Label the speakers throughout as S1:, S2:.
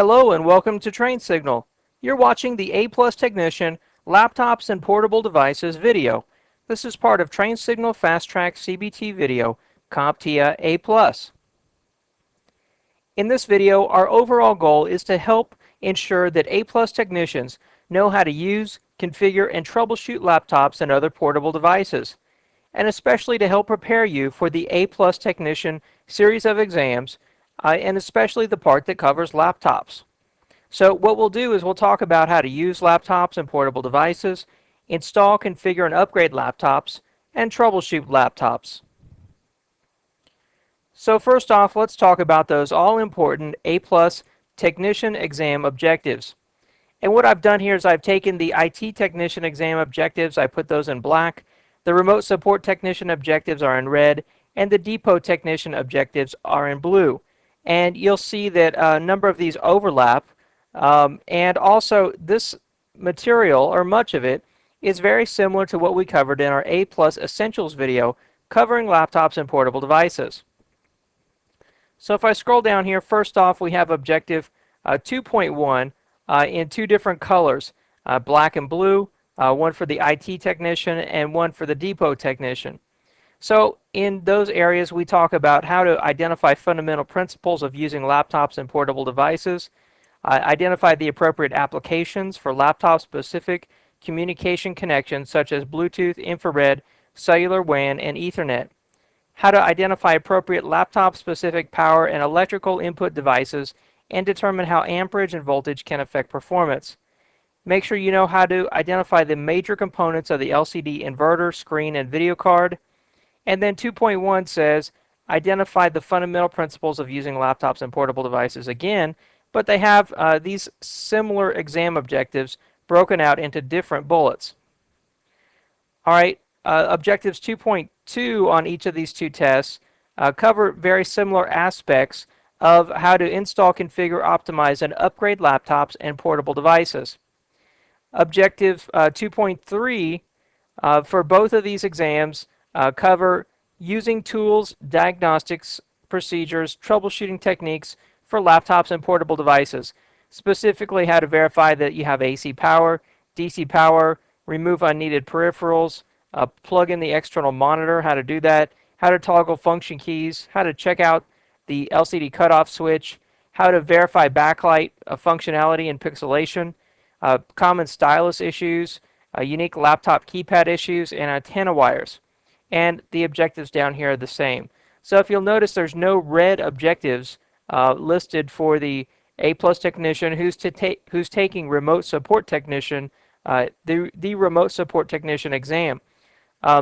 S1: Hello and welcome to Train Signal. You're watching the A+ Technician Laptops and Portable Devices video. This is part of Train Signal Fast Track CBT video, CompTIA A+. In this video, our overall goal is to help ensure that A+ technicians know how to use, configure, and troubleshoot laptops and other portable devices, and especially to help prepare you for the A+ Technician series of exams, and especially the part that covers laptops. So what we'll do is we'll talk about how to use laptops and portable devices, install, configure, and upgrade laptops, and troubleshoot laptops. So first off, let's talk about those all-important A+ Technician exam objectives. And what I've done here is I've taken the IT Technician exam objectives, I put those in black, the Remote Support Technician objectives are in red, and the Depot Technician objectives are in blue. And you'll see that a number of these overlap, and also this material, or much of it, is very similar to what we covered in our A+ Essentials video covering laptops and portable devices. So if I scroll down here, first off we have objective 2.1 in two different colors, black and blue, one for the IT technician and one for the depot technician. So in those areas we talk about how to identify fundamental principles of using laptops and portable devices, identify the appropriate applications for laptop-specific communication connections such as Bluetooth, infrared, cellular WAN, and Ethernet, how to identify appropriate laptop-specific power and electrical input devices, and determine how amperage and voltage can affect performance. Make sure you know how to identify the major components of the LCD inverter, screen, and video card. And then 2.1 says, identify the fundamental principles of using laptops and portable devices again, but they have these similar exam objectives broken out into different bullets. All right, objectives 2.2 on each of these two tests cover very similar aspects of how to install, configure, optimize, and upgrade laptops and portable devices. Objective 2.3 for both of these exams cover using tools, diagnostics, procedures, troubleshooting techniques for laptops and portable devices, specifically how to verify that you have AC power, DC power, remove unneeded peripherals, plug in the external monitor, how to do that, how to toggle function keys, how to check out the LCD cutoff switch, how to verify backlight functionality and pixelation, common stylus issues, unique laptop keypad issues, and antenna wires. And the objectives down here are the same. So if you'll notice, there's no red objectives listed for the A+ technician who's taking remote support technician, the remote support technician exam.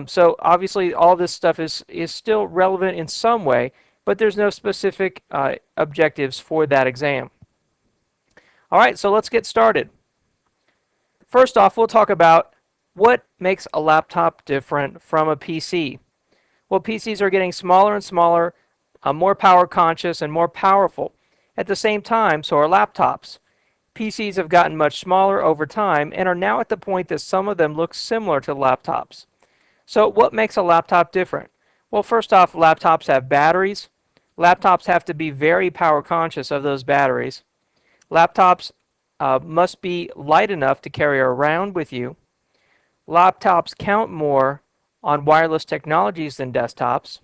S1: So obviously all this stuff is still relevant in some way, but there's no specific objectives for that exam. All right, so let's get started. First off, we'll talk about what makes a laptop different from a PC. Well, PCs are getting smaller and smaller, more power conscious and more powerful. At the same time, so are laptops. PCs have gotten much smaller over time and are now at the point that some of them look similar to laptops. So what makes a laptop different? Well, first off, laptops have batteries. Laptops have to be very power conscious of those batteries. Laptops must be light enough to carry around with you. Laptops count more on wireless technologies than desktops.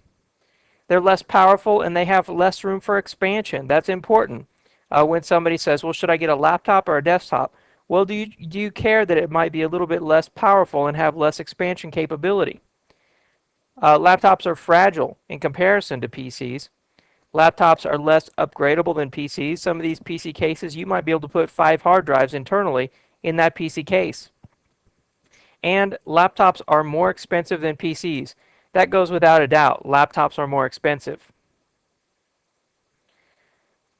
S1: They're less powerful and they have less room for expansion. That's important. When somebody says, well, should I get a laptop or a desktop? Well, do you care that it might be a little bit less powerful and have less expansion capability? Laptops are fragile in comparison to PCs. Laptops are less upgradable than PCs. Some of these PC cases, you might be able to put 5 hard drives internally in that PC case. And laptops are more expensive than PCs. That goes without a doubt. Laptops are more expensive.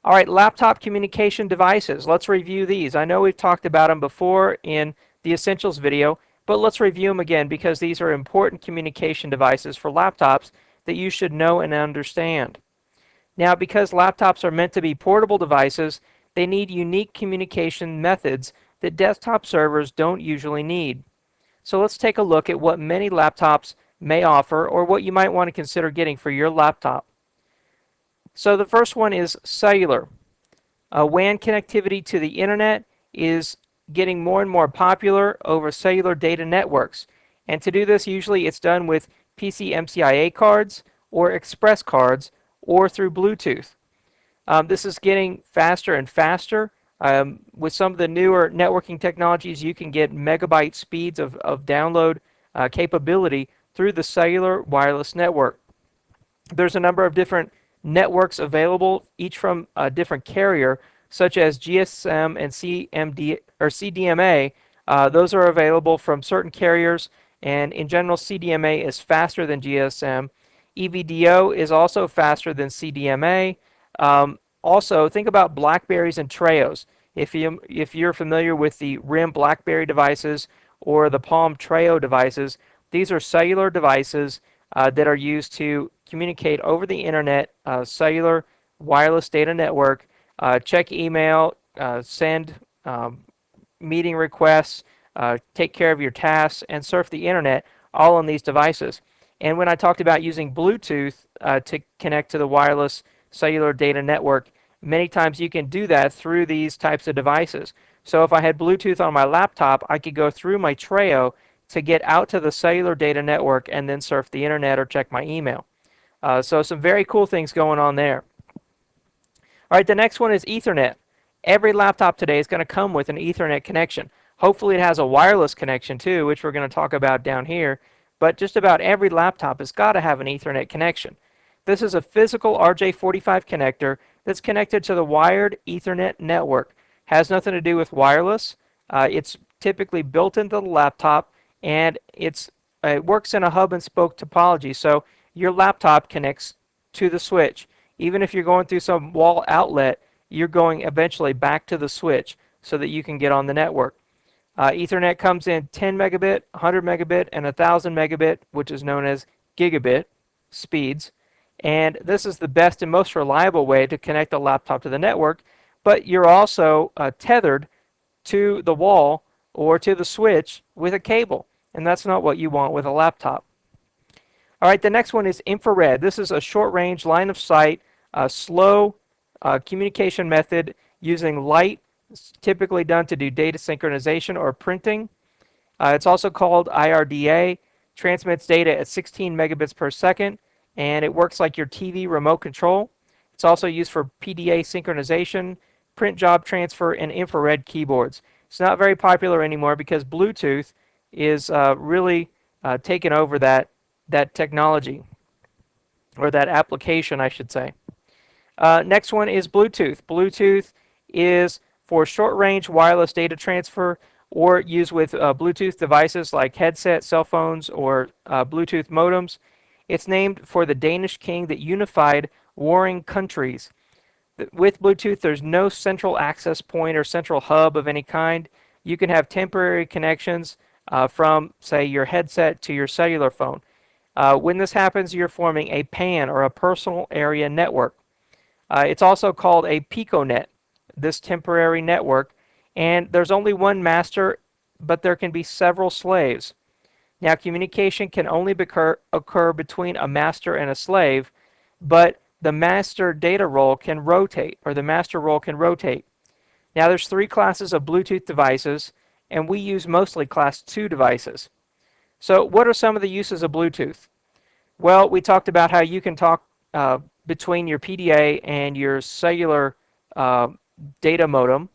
S1: All right, laptop communication devices. Let's review these. I know we've talked about them before in the Essentials video, but let's review them again because these are important communication devices for laptops that you should know and understand. Now, because laptops are meant to be portable devices, they need unique communication methods that desktop servers don't usually need. So let's take a look at what many laptops may offer or what you might want to consider getting for your laptop. So the first one is cellular. WAN connectivity to the internet is getting more and more popular over cellular data networks. And to do this, usually it's done with PCMCIA cards or Express cards or through Bluetooth. This is getting faster and faster. With some of the newer networking technologies, you can get megabyte speeds of download capability through the cellular wireless network. There's a number of different networks available, each from a different carrier, such as GSM and CMD or CDMA. Those are available from certain carriers, and in general, CDMA is faster than GSM. EVDO is also faster than CDMA. Also, think about Blackberries and Treos. If you're familiar with the RIM Blackberry devices or the Palm Treo devices, these are cellular devices that are used to communicate over the internet, cellular wireless data network, check email, send meeting requests, take care of your tasks, and surf the internet, all on these devices. And when I talked about using Bluetooth to connect to the wireless cellular data network, many times you can do that through these types of devices. So if I had Bluetooth on my laptop, I could go through my Treo to get out to the cellular data network and then surf the internet or check my email. So some very cool things going on there. All right, the next one is Ethernet. Every laptop today is going to come with an Ethernet connection. Hopefully it has a wireless connection too, which we're going to talk about down here. But just about every laptop has got to have an Ethernet connection. This is a physical RJ45 connector that's connected to the wired Ethernet network. Has nothing to do with wireless. It's typically built into the laptop, and it works in a hub and spoke topology. So your laptop connects to the switch. Even if you're going through some wall outlet, you're going eventually back to the switch so that you can get on the network. Ethernet comes in 10 megabit, 100 megabit, and 1000 megabit, which is known as gigabit speeds. And this is the best and most reliable way to connect a laptop to the network, but you're also tethered to the wall or to the switch with a cable, and that's not what you want with a laptop. All right, the next one is infrared. This is a short-range, line-of-sight, slow communication method using light. It's typically done to do data synchronization or printing. It's also called IRDA. Transmits data at 16 megabits per second, and it works like your TV remote control. It's also used for PDA synchronization, print job transfer, and infrared keyboards. It's not very popular anymore because Bluetooth is really taken over that technology, or that application, I should say. Next one is Bluetooth. Bluetooth is for short-range wireless data transfer or used with Bluetooth devices like headsets, cell phones, or Bluetooth modems. It's named for the Danish king that unified warring countries. With Bluetooth, there's no central access point or central hub of any kind. You can have temporary connections from, say, your headset to your cellular phone. When this happens, you're forming a PAN, or a personal area network. It's also called a PicoNet, this temporary network, and there's only one master, but there can be several slaves. Now, communication can only occur between a master and a slave, but the master data role can rotate, or the master role can rotate. Now, there's 3 classes of Bluetooth devices, and we use mostly class 2 devices. So what are some of the uses of Bluetooth? Well, we talked about how you can talk between your PDA and your cellular data modem.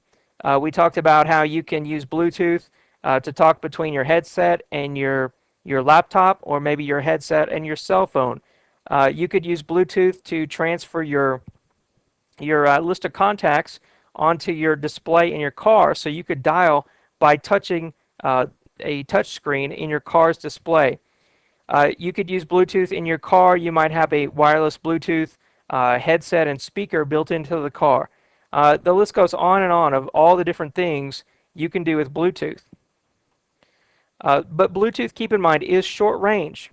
S1: We talked about how you can use Bluetooth to talk between your headset and your laptop, or maybe your headset and your cell phone. You could use Bluetooth to transfer your list of contacts onto your display in your car, so you could dial by touching a touch screen in your car's display. You could use Bluetooth in your car. You might have a wireless Bluetooth headset and speaker built into the car. The list goes on and on of all the different things you can do with Bluetooth. But Bluetooth, keep in mind, is short range.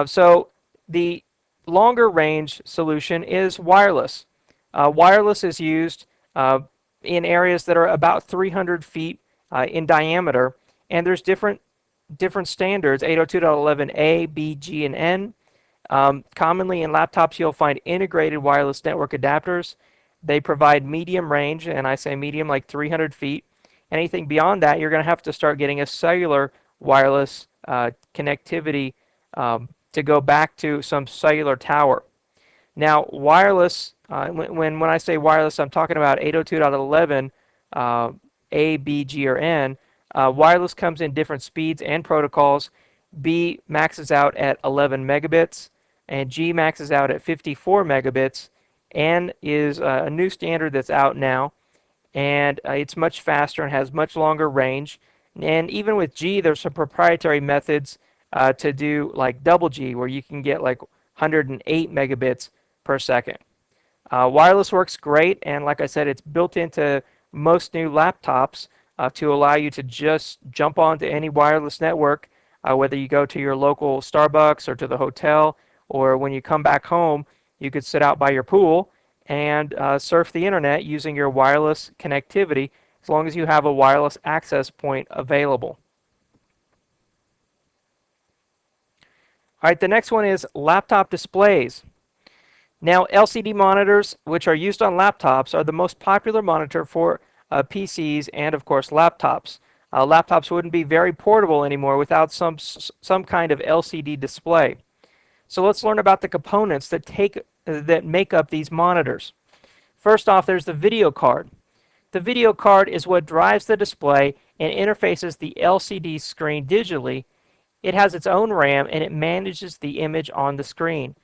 S1: So the longer range solution is wireless. Wireless is used in areas that are about 300 feet in diameter, and there's different standards, 802.11a, b, g, and n. Commonly in laptops, you'll find integrated wireless network adapters. They provide medium range, and I say medium like 300 feet. Anything beyond that, you're going to have to start getting a cellular wireless connectivity to go back to some cellular tower. Now, wireless, when I say wireless, I'm talking about 802.11 A, B, G, or N. Wireless comes in different speeds and protocols. B maxes out at 11 megabits, and G maxes out at 54 megabits. N is a new standard that's out now, and it's much faster and has much longer range. And even with G, there's some proprietary methods to do like double G, where you can get like 108 megabits per second. Wireless works great, and like I said, it's built into most new laptops to allow you to just jump onto any wireless network, whether you go to your local Starbucks or to the hotel, or when you come back home, you could sit out by your pool and surf the internet using your wireless connectivity, as long as you have a wireless access point available. All right, the next one is laptop displays. Now, LCD monitors, which are used on laptops, are the most popular monitor for PCs and, of course, laptops. Laptops wouldn't be very portable anymore without some kind of LCD display. So let's learn about the components that make up these monitors. First off, there's the video card. The video card is what drives the display and interfaces the LCD screen digitally. It has its own RAM, and it manages the image on the screen.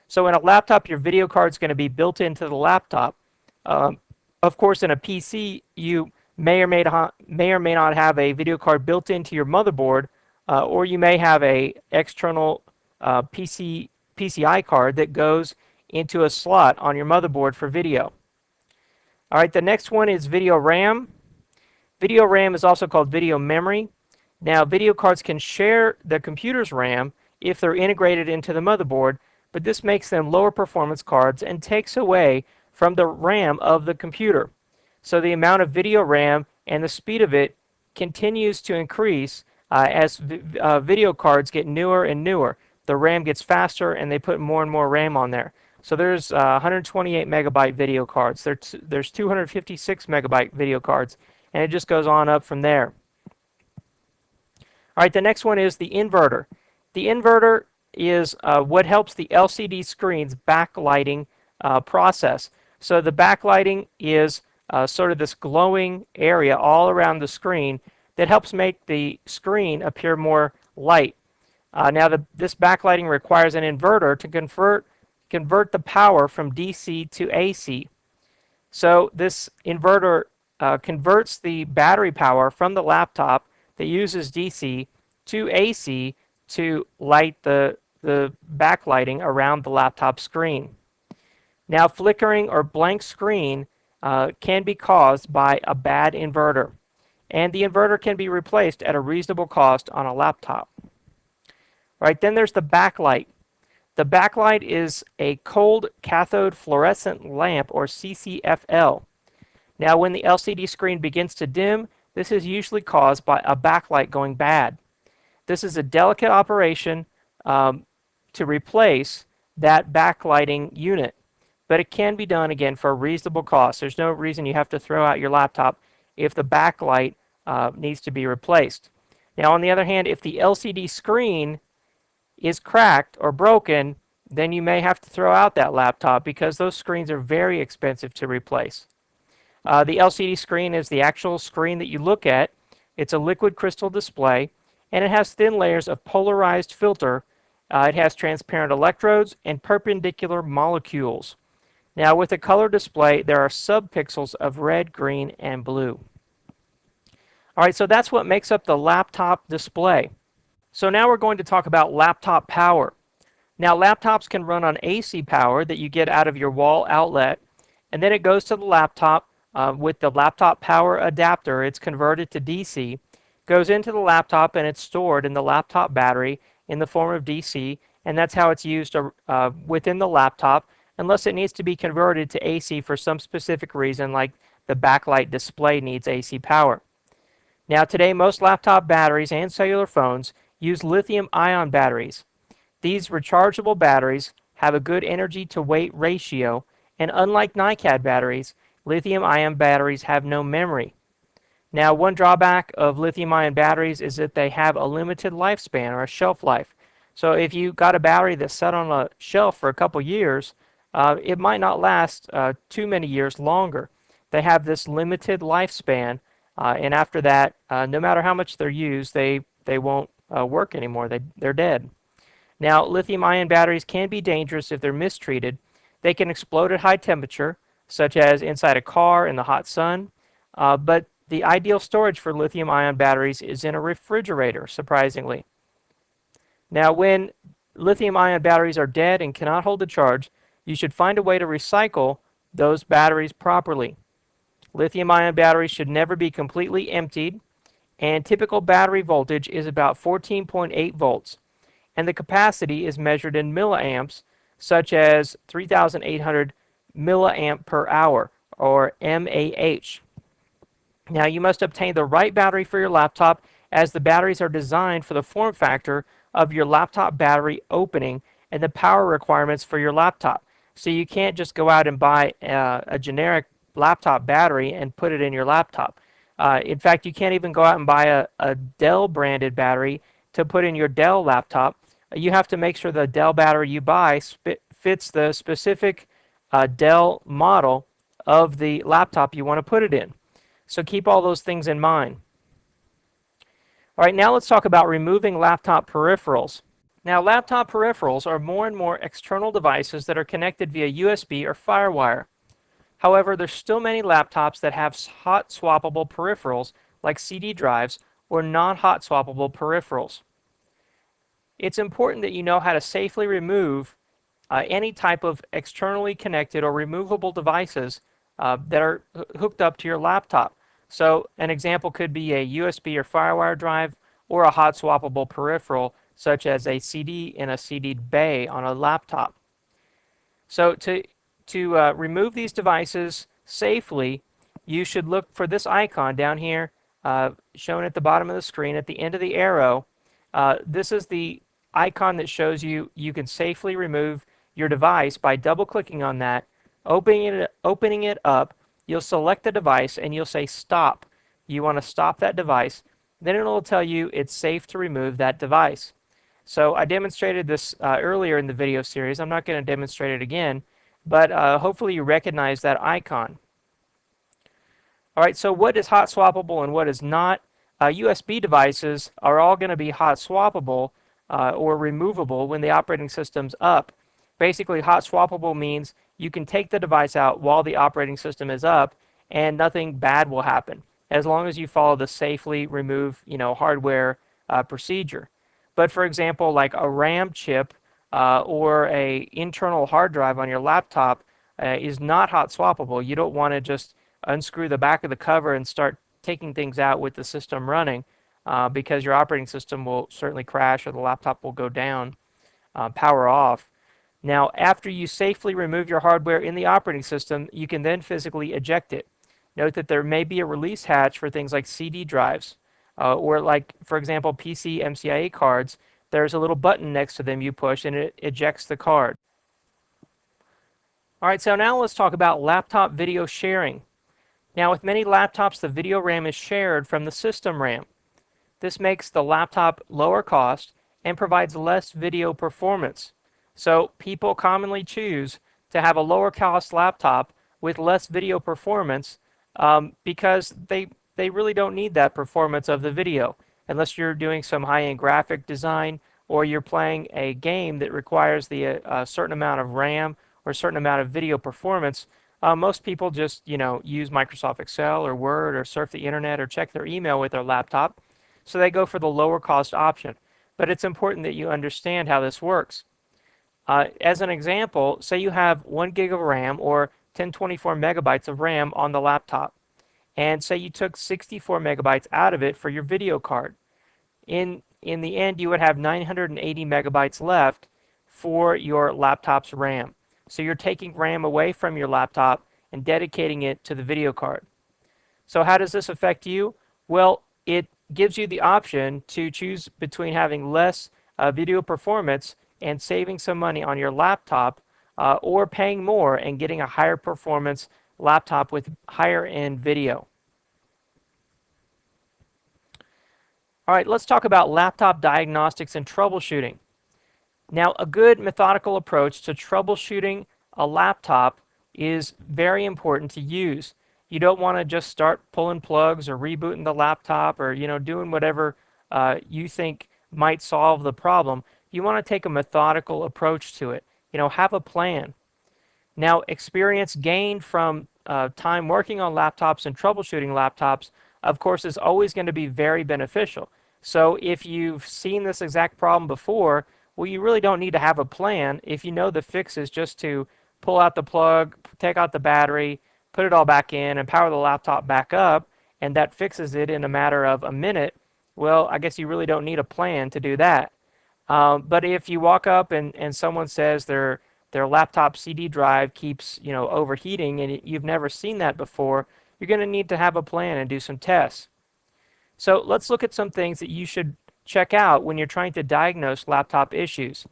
S1: So in a laptop, your video card is going to be built into the laptop. Of course, in a PC, you may or may not have a video card built into your motherboard, or you may have a external PCI card that goes into a slot on your motherboard for video. All right, the next one is video RAM. Video RAM is also called video memory. Now, video cards can share the computer's RAM if they're integrated into the motherboard, but this makes them lower performance cards and takes away from the RAM of the computer. So the amount of video RAM and the speed of it continues to increase as video cards get newer and newer. The RAM gets faster, and they put more and more RAM on there. So there's 128 megabyte video cards. There's 256 megabyte video cards, and it just goes on up from there. All right, the next one is the inverter. The inverter is what helps the LCD screen's backlighting process. So the backlighting is sort of this glowing area all around the screen that helps make the screen appear more light. Now, this backlighting requires an inverter to convert the power from DC to AC. So this inverter converts the battery power from the laptop that uses DC to AC to light the backlighting around the laptop screen. Now, flickering or blank screen can be caused by a bad inverter, and the inverter can be replaced at a reasonable cost on a laptop. Right, then there's the backlight. The backlight is a cold cathode fluorescent lamp, or CCFL. Now, when the LCD screen begins to dim, this is usually caused by a backlight going bad. This is a delicate operation to replace that backlighting unit, but it can be done again for a reasonable cost. There's no reason you have to throw out your laptop if the backlight needs to be replaced. Now, on the other hand, if the LCD screen is cracked or broken, then you may have to throw out that laptop, because those screens are very expensive to replace. The LCD screen is the actual screen that you look at. It's a liquid crystal display, and it has thin layers of polarized filter. It has transparent electrodes and perpendicular molecules. Now, with a color display, there are subpixels of red, green, and blue. All right, so that's what makes up the laptop display. So now we're going to talk about laptop power. Now, laptops can run on AC power that you get out of your wall outlet, and then it goes to the laptop with the laptop power adapter. It's converted to DC, goes into the laptop, and it's stored in the laptop battery in the form of DC, and that's how it's used within the laptop, unless it needs to be converted to AC for some specific reason, like the backlight display needs AC power. Now, today, most laptop batteries and cellular phones use lithium-ion batteries. These rechargeable batteries have a good energy-to-weight ratio, And unlike NiCad batteries, lithium-ion batteries have no memory. Now, one drawback of lithium-ion batteries is that they have a limited lifespan or a shelf life. So if you got a battery that's set on a shelf for a couple years, it might not last too many years longer. They have this limited lifespan, and after that, no matter how much they're used, they won't work anymore. They're dead. Now, lithium-ion batteries can be dangerous if they're mistreated. They can explode at high temperature, such as inside a car in the hot sun, but the ideal storage for lithium-ion batteries is in a refrigerator, surprisingly. Now, when lithium-ion batteries are dead and cannot hold a charge, you should find a way to recycle those batteries properly. Lithium-ion batteries should never be completely emptied, and typical battery voltage is about 14.8 volts, and the capacity is measured in milliamps, such as 3,800 milliamp per hour, or mAh. Now, you must obtain the right battery for your laptop, as the batteries are designed for the form factor of your laptop battery opening and the power requirements for your laptop. So you can't just go out and buy a generic laptop battery and put it in your laptop. In fact, you can't even go out and buy a Dell branded battery to put in your Dell laptop. You have to make sure the Dell battery you buy fits the specific Dell model of the laptop you want to put it in. So keep all those things in mind. All right, now let's talk about removing laptop peripherals. Now, laptop peripherals are more and more external devices that are connected via USB or FireWire. However, there's still many laptops that have hot swappable peripherals like CD drives or non-hot swappable peripherals. It's important that you know how to safely remove any type of externally connected or removable devices that are hooked up to your laptop. So an example could be a USB or FireWire drive or a hot swappable peripheral such as a CD in a CD bay on a laptop. So to remove these devices safely, you should look for this icon down here shown at the bottom of the screen at the end of the arrow. This is the icon that shows you can safely remove your device by double clicking on that, opening it up. You'll select the device and you'll say stop. You want to stop that device. Then it'll tell you it's safe to remove that device. So I demonstrated this earlier in the video series. I'm not going to demonstrate it again, but hopefully you recognize that icon. All right, so what is hot swappable and what is not? USB devices are all going to be hot swappable or removable when the operating system's up. Basically, hot swappable means you can take the device out while the operating system is up and nothing bad will happen as long as you follow the safely remove hardware procedure. But for example, like a RAM chip or a internal hard drive on your laptop is not hot swappable. You don't want to just unscrew the back of the cover and start taking things out with the system running because your operating system will certainly crash or the laptop will go down, power off. Now, after you safely remove your hardware in the operating system, you can then physically eject it. Note that there may be a release hatch for things like CD drives or like, for example, PC MCIA cards. There's a little button next to them you push and it ejects the card. All right, so now let's talk about laptop video sharing. Now, with many laptops, the video RAM is shared from the system RAM. This makes the laptop lower cost and provides less video performance. So people commonly choose to have a lower cost laptop with less video performance because they really don't need that performance of the video unless you're doing some high-end graphic design or you're playing a game that requires a certain amount of RAM or a certain amount of video performance. Most people just use Microsoft Excel or Word or surf the internet or check their email with their laptop, so they go for the lower cost option. But it's important that you understand how this works. As an example, say you have 1 gig of RAM or 1024 megabytes of RAM on the laptop, and say you took 64 megabytes out of it for your video card. In the end, you would have 980 megabytes left for your laptop's RAM. So you're taking RAM away from your laptop and dedicating it to the video card. So how does this affect you? Well, it gives you the option to choose between having less video performance and saving some money on your laptop, or paying more and getting a higher performance laptop with higher end video. All right, let's talk about laptop diagnostics and troubleshooting. Now, a good methodical approach to troubleshooting a laptop is very important to use. You don't want to just start pulling plugs or rebooting the laptop or doing whatever you think might solve the problem. You want to take a methodical approach to it. Have a plan. Now, experience gained from time working on laptops and troubleshooting laptops, of course, is always going to be very beneficial. So if you've seen this exact problem before, well, you really don't need to have a plan if you know the fix is just to pull out the plug, take out the battery, put it all back in, and power the laptop back up, and that fixes it in a matter of a minute. Well, I guess you really don't need a plan to do that. But if you walk up and someone says their laptop CD drive keeps overheating and you've never seen that before, you're going to need to have a plan and do some tests. So let's look at some things that you should check out when you're trying to diagnose laptop issues.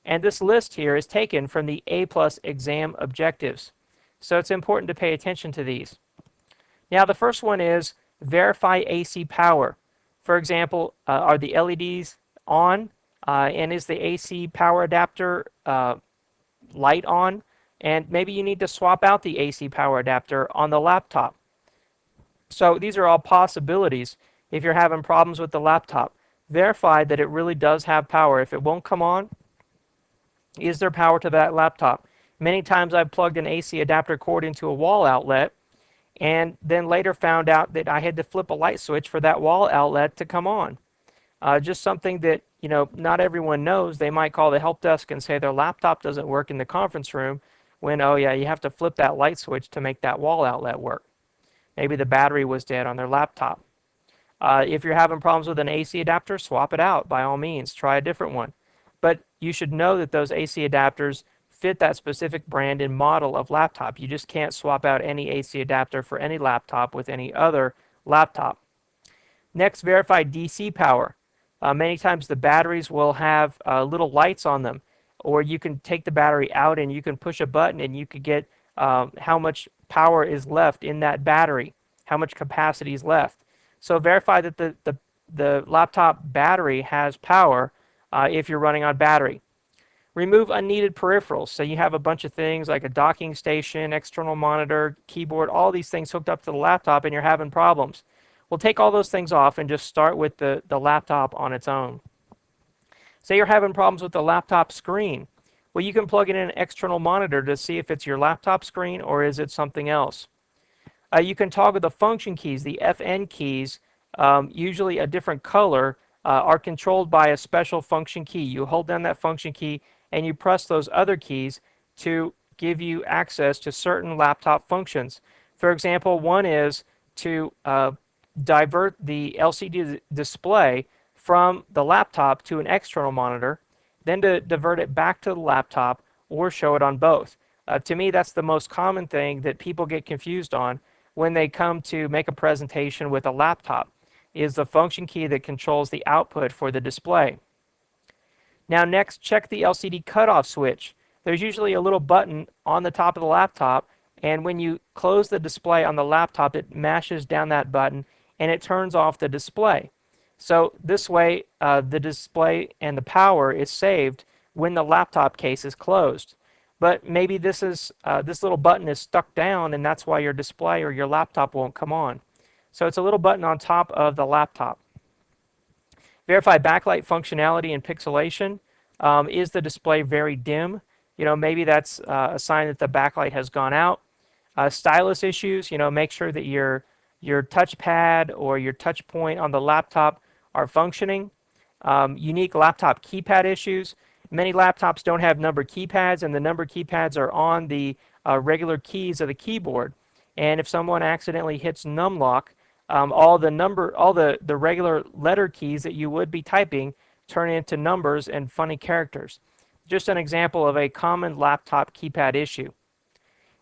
S1: And this list here is taken from the A+ exam objectives. So it's important to pay attention to these. Now the first one is verify AC power. For example, are the LEDs on and is the AC power adapter light on? And maybe you need to swap out the AC power adapter on the laptop. So these are all possibilities. If you're having problems with the laptop, verify that it really does have power. If it won't come on, is there power to that laptop? Many times I've plugged an AC adapter cord into a wall outlet and then later found out that I had to flip a light switch for that wall outlet to come on. Just something that not everyone knows. They might call the help desk and say their laptop doesn't work in the conference room when, oh yeah, you have to flip that light switch to make that wall outlet work. Maybe the battery was dead on their laptop. If you're having problems with an AC adapter, swap it out. By all means, try a different one. But you should know that those AC adapters fit that specific brand and model of laptop. You just can't swap out any AC adapter for any laptop with any other laptop. Next, verify DC power. Many times the batteries will have little lights on them, or you can take the battery out and you can push a button and you could get how much power is left in that battery, how much capacity is left. So verify that the laptop battery has power if you're running on battery. Remove unneeded peripherals. So you have a bunch of things like a docking station, external monitor, keyboard, all these things hooked up to the laptop and you're having problems. Well, take all those things off and just start with the laptop on its own. Say you're having problems with the laptop screen. Well, you can plug in an external monitor to see if it's your laptop screen or is it something else. You can toggle the function keys, the FN keys, usually a different color, are controlled by a special function key. You hold down that function key and you press those other keys to give you access to certain laptop functions. For example, one is to divert the LCD display from the laptop to an external monitor, then to divert it back to the laptop or show it on both. To me, that's the most common thing that people get confused on when they come to make a presentation with a laptop, is the function key that controls the output for the display. Now next, check the LCD cutoff switch. There's usually a little button on the top of the laptop, and when you close the display on the laptop, it mashes down that button and it turns off the display. So this way, the display and the power is saved when the laptop case is closed. But maybe this little button is stuck down and that's why your display or your laptop won't come on. So it's a little button on top of the laptop. Verify backlight functionality and pixelation. Is the display very dim? Maybe that's a sign that the backlight has gone out. Stylus issues, make sure that your touchpad or your touch point on the laptop are functioning. Unique laptop keypad issues. Many laptops don't have number keypads, and the number keypads are on the regular keys of the keyboard. And if someone accidentally hits numlock, all the regular letter keys that you would be typing turn into numbers and funny characters. Just an example of a common laptop keypad issue.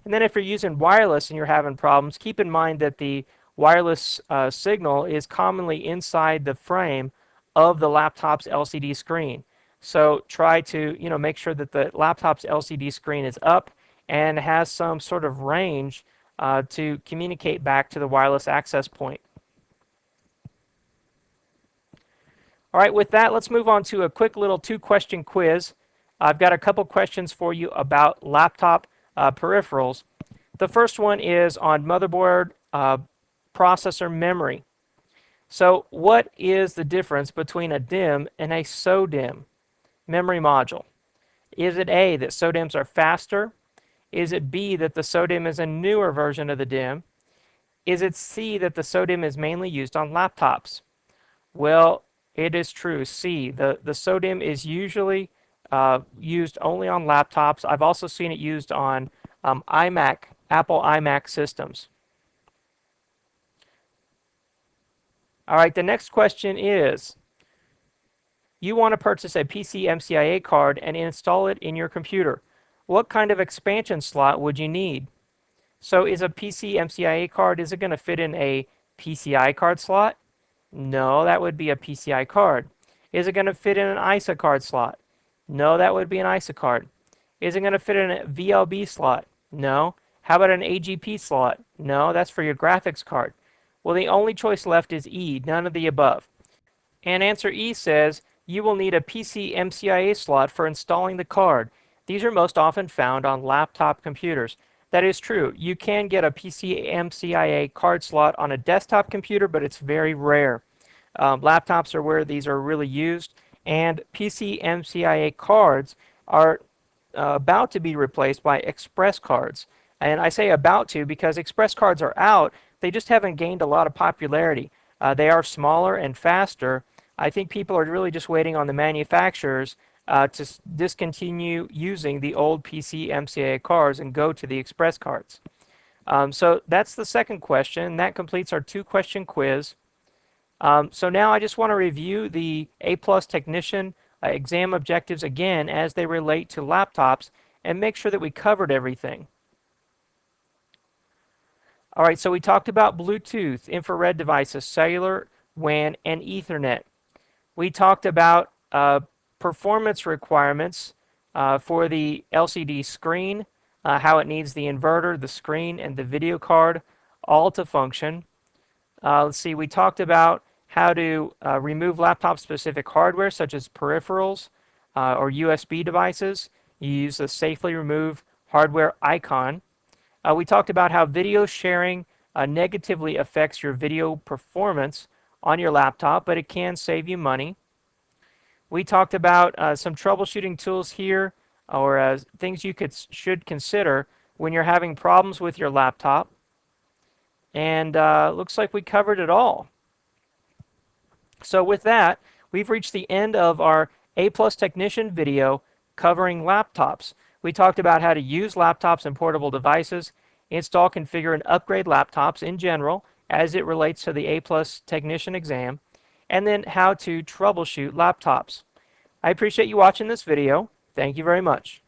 S1: And then if you're using wireless and you're having problems, keep in mind that the wireless signal is commonly inside the frame of the laptop's LCD screen. So try to, make sure that the laptop's LCD screen is up and has some sort of range to communicate back to the wireless access point. All right, with that, let's move on to a quick little 2-question quiz. I've got a couple questions for you about laptop peripherals. The first one is on motherboard processor memory. So what is the difference between a DIMM and a SODIMM memory module? Is it A, that SODIMMs are faster? Is it B, that the SODIMM is a newer version of the DIMM? Is it C, that the SODIMM is mainly used on laptops? Well, it is true. C, the SODIMM is usually used only on laptops. I've also seen it used on iMac, Apple iMac systems. All right, the next question is, you want to purchase a PC MCIA card and install it in your computer. What kind of expansion slot would you need? So is a PC MCIA card, is it going to fit in a PCI card slot? No, that would be a PCI card. Is it going to fit in an ISA card slot? No, that would be an ISA card. Is it going to fit in a VLB slot? No. How about an AGP slot? No, that's for your graphics card. Well, the only choice left is E, none of the above. And answer E says you will need a PC MCIA slot for installing the card. These are most often found on laptop computers. That is true. You can get a PC MCIA card slot on a desktop computer, but it's very rare. Laptops are where these are really used, and PC MCIA cards are about to be replaced by Express cards. And I say about to because Express cards are out, they just haven't gained a lot of popularity. They are smaller and faster. I think people are really just waiting on the manufacturers to discontinue using the old PC MCIA cards and go to the Express cards. So that's the second question. That completes our 2-question quiz. So now I just want to review the A+ Technician exam objectives again as they relate to laptops and make sure that we covered everything. All right, so we talked about Bluetooth, infrared devices, cellular, WAN, and Ethernet. We talked about performance requirements for the LCD screen, how it needs the inverter, the screen, and the video card all to function. Let's see, we talked about how to remove laptop-specific hardware such as peripherals or USB devices. You use the Safely Remove Hardware icon. We talked about how video sharing negatively affects your video performance on your laptop, but it can save you money. We talked about some troubleshooting tools here, or things you should consider when you're having problems with your laptop. And looks like we covered it all. So with that, we've reached the end of our A+ Technician video covering laptops. We talked about how to use laptops and portable devices, install, configure, and upgrade laptops in general as it relates to the A+ Technician exam, and then how to troubleshoot laptops. I appreciate you watching this video. Thank you very much.